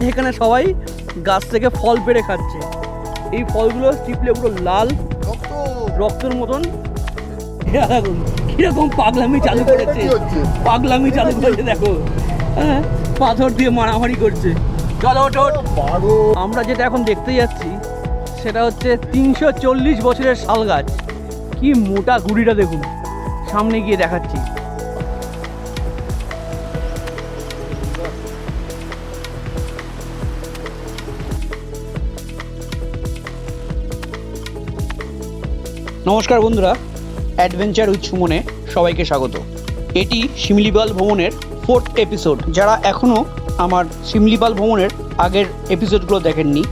এখানে সবাই গাছ থেকে ফল পেড়ে খাচ্ছে। এই ফলগুলো চিপলে পুরো লাল রক্তের মতন। দেখুন কিরকম পাগলামি চালু করেছে, পাগলামি চালু করেছে দেখো। হ্যাঁ, পাথর দিয়ে মারামারি করছে। চলো ওঠো। আমরা যেটা এখন দেখতে যাচ্ছি সেটা হচ্ছে 340 বছরের শাল গাছ। কি মোটা গুড়িটা দেখুন, সামনে গিয়ে দেখাচ্ছি। নমস্কার বন্ধুরা, অ্যাডভেঞ্চার উইথ সুমনে সবাইকে স্বাগত। এটি শিমলিপাল ভ্রমণের 4th এপিসোড। যারা এখনও আমার শিমলিপাল ভ্রমণের আগের এপিসোডগুলো দেখেননি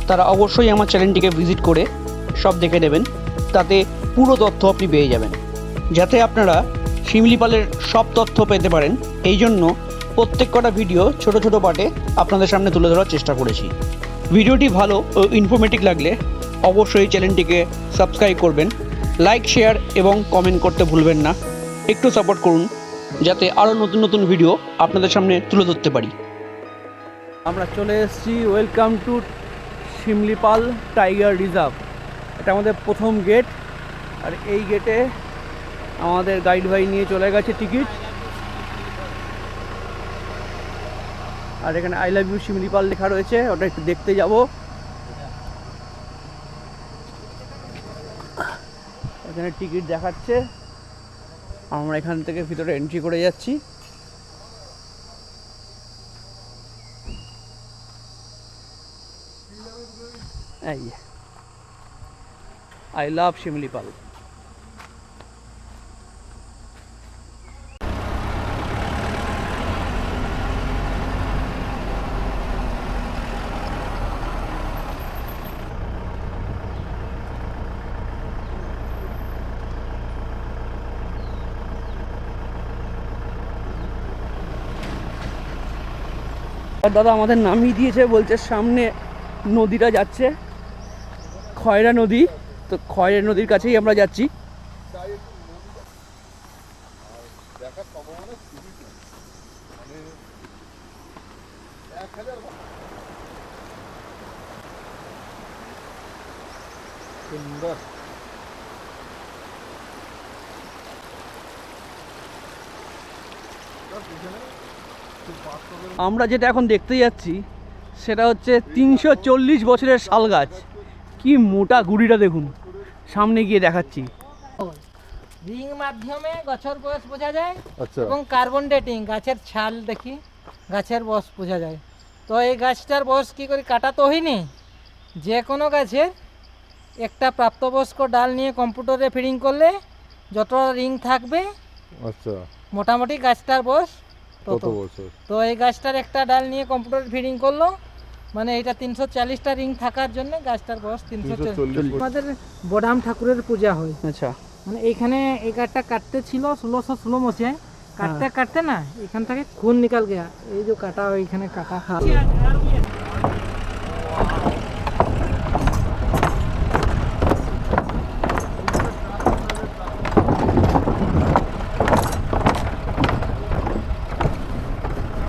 তারা অবশ্যই আমার চ্যানেলটিকে ভিজিট করে সব দেখে নেবেন, তাতে পুরো তথ্য আপনি পেয়ে যাবেন। যাতে আপনারা শিমলিপালের সব তথ্য পেতে পারেন, এই জন্য প্রত্যেক কটা ভিডিও ছোট ছোট পার্টে আপনাদের সামনে তুলে ধরার চেষ্টা করেছি। ভিডিওটি ভালো ও ইনফরমেটিভ লাগলে অবশ্যই চ্যানেলটিকে সাবস্ক্রাইব করবেন, লাইক শেয়ার এবং কমেন্ট করতে ভুলবেন না। একটু সাপোর্ট করুন যাতে আরও নতুন নতুন ভিডিও আপনাদের সামনে তুলে ধরতে পারি। আমরা চলে এসেছি, welcome to Similipal tiger reserve. এটা আমাদের প্রথম গেট, আর এই গেটে আমাদের গাইড ভাই নিয়ে চলে গেছে টিকিট। আর এখানে আই লাভ ইউ শিমলিপাল লেখা রয়েছে, ওটা একটু দেখতে যাব। এখানে টিকিট দেখাচ্ছে, আমরা এখান থেকে ভিতরে এন্ট্রি করে যাচ্ছি। এই আই লাভ শিমলিপাল। দাদা আমাদের নামিয়ে দিয়েছে, বলছে সামনে নদীটা যাচ্ছে, খয়রা নদী। তো খয়রা নদীর কাছেই আমরা যাচ্ছি। আমরা যেটা এখন দেখতে যাচ্ছি সেটা হচ্ছে 340 বছরের শাল গাছ। কি মোটা গুড়িটা দেখুন, সামনে গিয়ে দেখাচ্ছি। রিং মাধ্যমে গাছের বয়স বোঝা যায়। আচ্ছা। এবং কার্বন ডেটিং গাছের ছাল দেখি গাছের বয়স বোঝা যায়। তো এই গাছটার বয়স কী করে কাটা তো হয়নি, যে কোনো গাছের একটা প্রাপ্তবয়স্ক ডাল নিয়ে কম্পিউটারে ফিডিং করলে যত রিং থাকবে, আচ্ছা, মোটামুটি গাছটার বয়স কত তত। বছর? তো এই গাছটার একটা ডাল নিয়ে কম্পিউটারে ফিডিং করলো, মানে এটা 340টা রিং থাকার জন্য গাছটার বয়স 340। আমাদের বডাম ঠাকুরের পূজা হয়। আচ্ছা, মানে এইখানে এই গাছটা কাটতে ছিল 1616 মসিহায়, কাটতে কাটতে না এখান থেকে খুন নিকাল গেয়া, এই যে কাটা ওইখানে কাটা।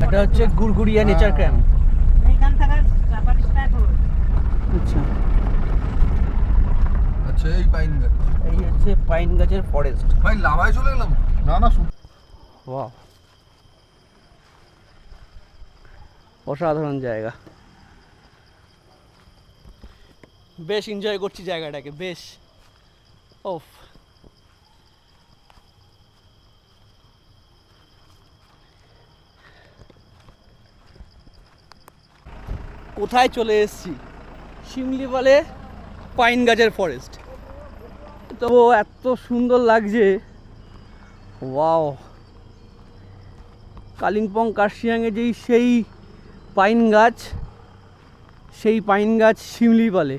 এটা হচ্ছে গুড়গুড়িয়া নেচার ক্যাম্প। এইখান থেকে সাফারি স্টার্ট হয়। আচ্ছা, আচ্ছা, এই পাইন গাছ। এই হচ্ছে পাইন গাছের ফরেস্ট। ভাই লাভায় চলে গেলাম। না না, ওয়াও, অসাধারণ জায়গা। বেশ এনজয় করছি জায়গাটাকে, বেশ। ওফ, কোথায় চলে এসেছি? শিমলিপালে পাইন গাছের ফরেস্ট। তো এত সুন্দর লাগছে, ওয়াও। কালিম্পং কার্শিয়াংয়ে যেই সেই পাইন গাছ, সেই পাইন গাছ শিমলিপালে।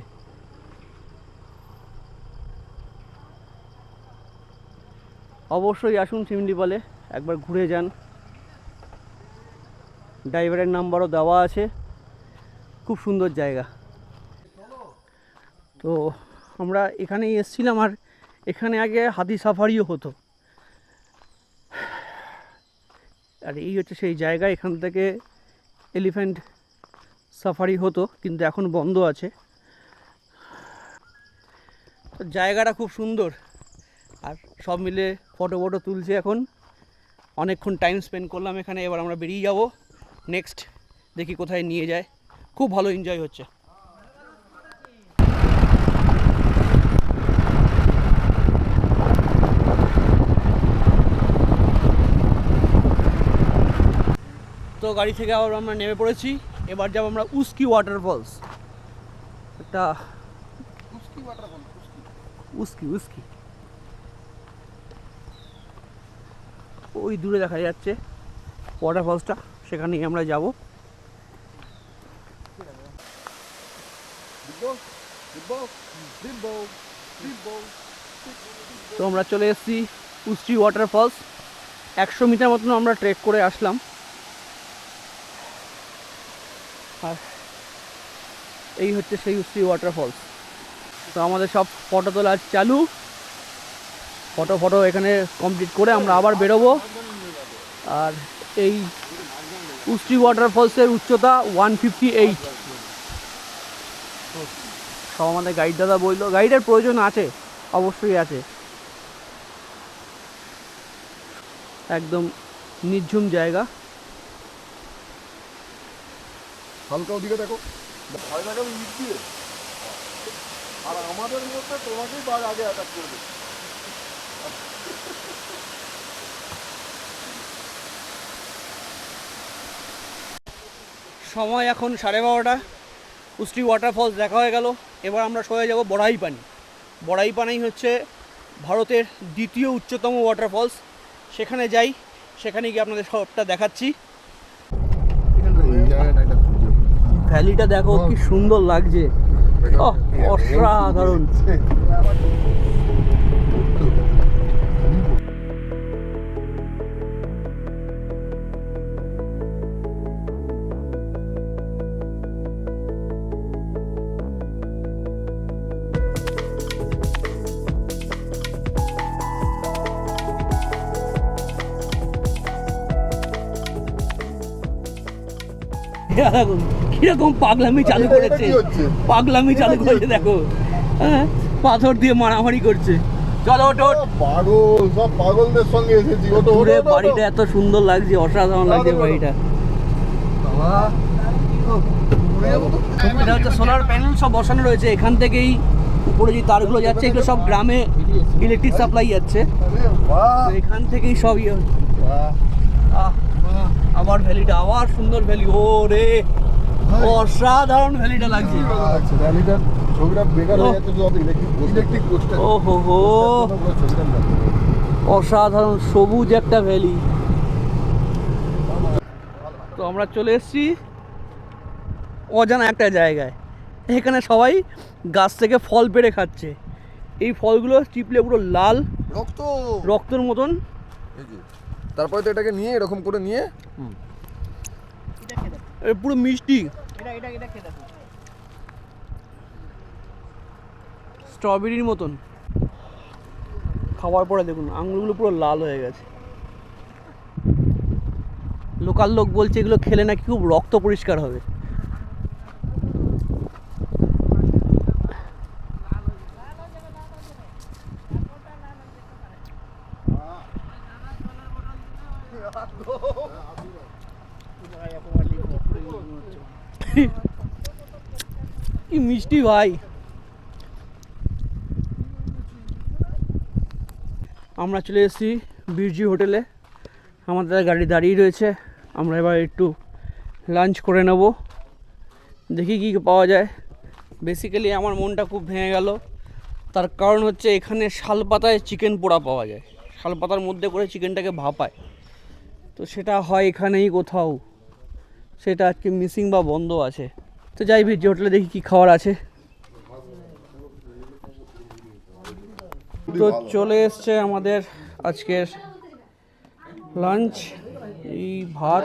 অবশ্যই আসুন শিমলিপালে, একবার ঘুরে যান। ড্রাইভারের নাম্বারও দেওয়া আছে। খুব সুন্দর জায়গা। তো আমরা এখানেই এসেছিলাম, আর এখানে আগে হাতি সাফারিও হতো। আর এই হচ্ছে সেই জায়গা, এখান থেকে এলিফ্যান্ট সাফারি হতো, কিন্তু এখন বন্ধ আছে। তো জায়গাটা খুব সুন্দর, আর সব মিলে ফটো ফটো তুলছে। এখন অনেকক্ষণ টাইম স্পেন্ড করলাম এখানে, এবার আমরা বেরিয়ে যাব। নেক্সট দেখি কোথায় নিয়ে যায়। খুব ভালো এনজয় হচ্ছে। তো গাড়ি থেকে আবার আমরা নেমে পড়েছি। এবার যাব আমরা উস্কি ওয়াটারফলস। একটা উস্কি ওই দূরে দেখা যাচ্ছে ওয়াটারফলসটা, সেখানেই আমরা যাব। তো আমরা চলে এসেছি উস্কি ওয়াটারফলস। 100 মিটার মতন আমরা ট্রেক করে আসলাম। আর এই হচ্ছে সেই উস্কি ওয়াটারফলস। তো আমাদের সব ফটো তোলা চালু। ফটো এখানে কমপ্লিট করে আমরা আবার বেরোবো। আর এই উস্কি ওয়াটারফলসের উচ্চতা 158। সব আমাদের গাইড দাদা বললো, গাইডের প্রয়োজন আছে, অবশ্যই আছে। একদম নির্ঝুম জায়গা। হালকা ওদিকে দেখো, ভয় লাগে ইট দিয়ে, আর আমাদের মধ্যে তোমাকেই বাঘ আগে অ্যাটাক করবে। সময় এখন 12:30। উস্কি ওয়াটারফলস দেখা হয়ে গেল। এবার আমরা সরে যাব বড়াইপানি। বড়াইপানি হচ্ছে ভারতের দ্বিতীয় উচ্চতম ওয়াটারফলস। সেখানে যাই, সেখানে গিয়ে আপনাদের সবটা দেখাচ্ছি। ভ্যালিটা দেখো কি সুন্দর লাগছে, অসাধারণ। দেখুন কিরকম পাগলামি চালু করেছে, দেখো। হ্যাঁ, পাথর দিয়ে মারামারি করছে। চলো ওঠো। পাগল, সব পাগলদের সঙ্গে এসেছি। দূরে বাড়িটা এত সুন্দর লাগছে, অসাধারণ লাগছে বাড়িটা। এটা হচ্ছে সোলার প্যানেল সব বসানো রয়েছে। এখান থেকেই উপরে যে তারগুলো যাচ্ছে, এগুলো সব গ্রামে ইলেকট্রিক সাপ্লাই যাচ্ছে। তো এখান থেকেই সব ইয়ে হচ্ছে। আবার ভ্যালিটা, আবার সুন্দর ভ্যালি। ও রে, অসাধারণ ভ্যালিটা লাগছে। ও হো হো, অসাধারণ সবুজ একটা ভ্যালি। তো আমরা চলে এসেছি অজানা একটা জায়গায়। এখানে সবাই গাছ থেকে ফল পেড়ে খাচ্ছে। এই ফলগুলো চিপলে পুরো লাল রক্তের মতন। তারপরে তো এটাকে নিয়ে এরকম করে নিয়ে পুরো মিষ্টি, স্ট্রবেরির মতন। খাওয়ার পরে দেখুন আঙুলগুলো পুরো লাল হয়ে গেছে। লোকাল লোক বলছে এগুলো খেলে নাকি খুব রক্ত পরিষ্কার হবে। কি মিষ্টি ভাই। আমরা চলে এসেছি বীরজি হোটেলে। আমাদের গাড়ি দাঁড়িয়ে রয়েছে। আমরা এবার একটু লাঞ্চ করে নেব, দেখি কি পাওয়া যায়। বেসিক্যালি আমার মনটা খুব ভেঙে গেল, তার কারণ হচ্ছে এখানে শালপাতায় চিকেন পোড়া পাওয়া যায়। শালপাতার মধ্যে করে চিকেনটাকে ভাপায়, তো সেটা হয় এখানেই কোথাও। সেটা আজকে মিসিং বা বন্ধ আছে। তো যাই বীরজি হোটেলে দেখি কি খাবার আছে। তো চলে এসছে আমাদের আজকের লাঞ্চ। এই ভাত,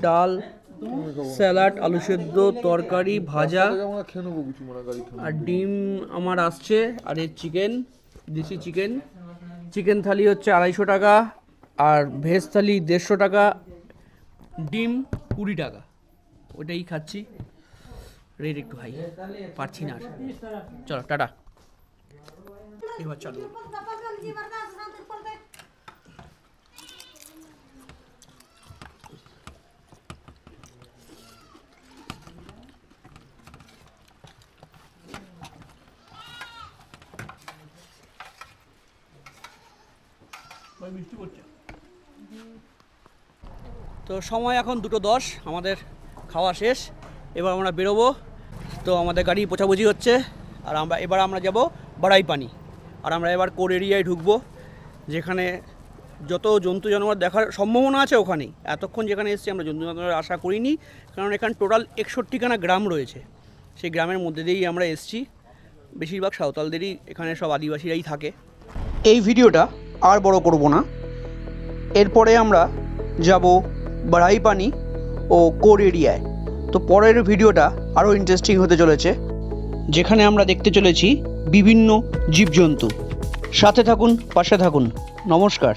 ডাল, স্যালাড, আলু সেদ্ধ, তরকারি, ভাজা আর ডিম আমার আসছে। আর এই চিকেন, দেশি চিকেন। চিকেন থালি হচ্ছে 250 টাকা, আর ভেজ থালি 150 টাকা, ডিম 20 টাকা। ওটাই খাচ্ছি। রেট একটু হাই, পারছি না আর। চলো টাটা, এবার চলো। তো সময় এখন 2:10, আমাদের খাওয়া শেষ, এবার আমরা বেরোবো। তো আমাদের গাড়ি পোছাপুছি হচ্ছে, আর এবার আমরা যাব বাড়াইপানি। আর আমরা এবার কোর এরিয়ায় ঢুকবো, যেখানে যত জন্তু জানোয়ার দেখার সম্ভাবনা আছে ওখানেই। এতক্ষণ যেখানে এসেছি আমরা জন্তু জানোয়ার আশা করিনি, কারণ এখানে টোটাল 61খানা গ্রাম রয়েছে। সেই গ্রামের মধ্যে দিয়েই আমরা এসেছি। বেশিরভাগ সাঁওতালদেরই এখানে, সব আদিবাসীরাই থাকে। এই ভিডিওটা আর বড় করব না, এরপরে আমরা যাব বাড়াইপানি ও কোর এরিয়ায়। তো পরের ভিডিওটা আরও ইন্টারেস্টিং হতে চলেছে, যেখানে আমরা দেখতে চলেছি বিভিন্ন জীবজন্তু। সাথে থাকুন, পাশে থাকুন। নমস্কার।